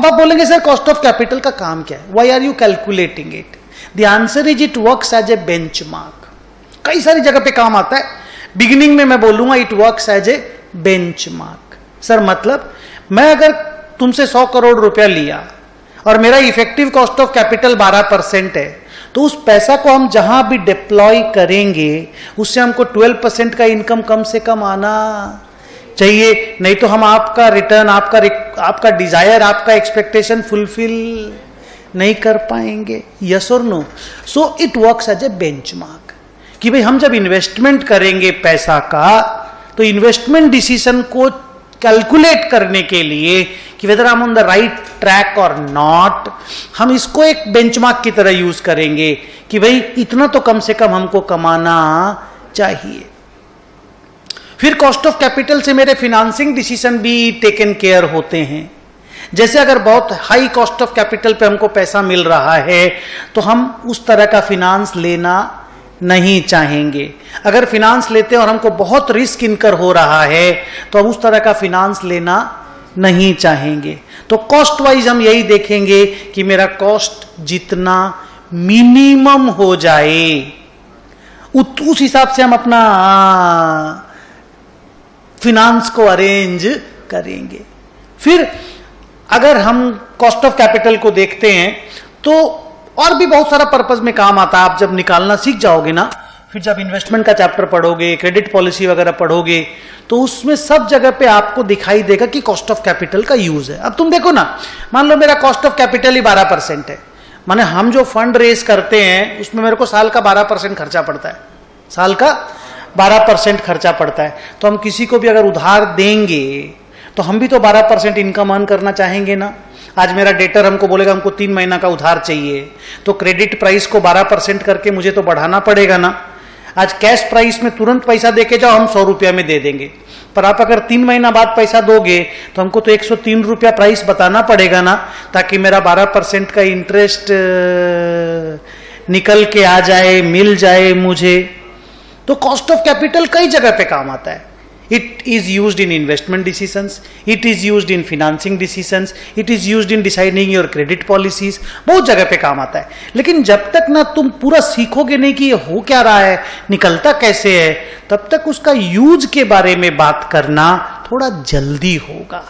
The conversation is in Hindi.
अब आप बोलेंगे सर कॉस्ट ऑफ कैपिटल का काम क्या है, why are you calculating it? The answer is it works as a benchmark. कई सारी जगह पे काम आता है। बिगिनिंग में मैं बोलूंगा it works as a benchmark. Sir मतलब मैं अगर तुमसे 100 करोड़ रुपया लिया और मेरा इफेक्टिव कॉस्ट ऑफ कैपिटल 12% है, तो उस पैसा को हम जहां भी डिप्लॉय करेंगे उससे हमको 12% का इनकम कम से कम आना चाहिए, नहीं तो हम आपका रिटर्न, आपका डिजायर, आपका एक्सपेक्टेशन फुलफिल नहीं कर पाएंगे। यस और no? So it works as a benchmark कि भाई हम जब इन्वेस्टमेंट करेंगे पैसा का, तो इन्वेस्टमेंट डिसीजन को कैलकुलेट करने के लिए कि whether I am on the right track और नॉट, हम इसको एक बेंचमार्क की तरह यूज करेंगे कि भाई इतना तो कम से कम हमको कमाना चाहिए। फिर कॉस्ट ऑफ कैपिटल से मेरे फिनांसिंग डिसीजन भी टेकन केयर होते हैं। जैसे अगर बहुत हाई कॉस्ट ऑफ कैपिटल पे हमको पैसा मिल रहा है तो हम उस तरह का फिनांस लेना नहीं चाहेंगे। अगर फिनांस लेते हैं और हमको बहुत रिस्क इनकर हो रहा है तो हम उस तरह का फिनांस लेना नहीं चाहेंगे। तो कॉस्ट वाइज हम यही देखेंगे कि मेरा कॉस्ट जितना मिनिमम हो जाए उस हिसाब से हम अपना फिनांस को अरेंज करेंगे। फिर अगर हम कॉस्ट ऑफ कैपिटल को देखते हैं तो और भी बहुत सारा पर्पस में काम आता है। आप जब निकालना सीख जाओगे ना, फिर जब इन्वेस्टमेंट का चैप्टर पढ़ोगे, क्रेडिट पॉलिसी वगैरह पढ़ोगे, तो उसमें सब जगह पे आपको दिखाई देगा कि कॉस्ट ऑफ कैपिटल का यूज है। अब तुम देखो ना, मान लो मेरा कॉस्ट ऑफ कैपिटल ही 12% है, माने हम जो फंड रेज करते हैं उसमें मेरे को साल का 12% खर्चा पड़ता है, साल का 12% खर्चा पड़ता है। तो हम किसी को भी अगर उधार देंगे तो हम भी तो 12% इनकम अर्न करना चाहेंगे ना। आज मेरा डेटर हमको बोलेगा हमको 3 महीना का उधार चाहिए, तो क्रेडिट प्राइस को 12% करके मुझे तो बढ़ाना पड़ेगा ना। आज कैश प्राइस में तुरंत पैसा देके जाओ, हम 100 रुपया में दे देंगे, पर आप अगर 3 महीना बाद पैसा दोगे तो हमको तो 103 रुपया प्राइस बताना पड़ेगा ना, ताकि मेरा 12% का इंटरेस्ट निकल के आ जाए, मिल जाए मुझे। तो कॉस्ट ऑफ कैपिटल कई जगह पे काम आता है। It is used in investment decisions, it is used in financing decisions, it is used in deciding your credit policies, बहुत जगह पे काम आता है। लेकिन जब तक ना तुम पूरा सीखोगे नहीं कि ये हो क्या रहा है, निकलता कैसे है, तब तक उसका यूज के बारे में बात करना थोड़ा जल्दी होगा।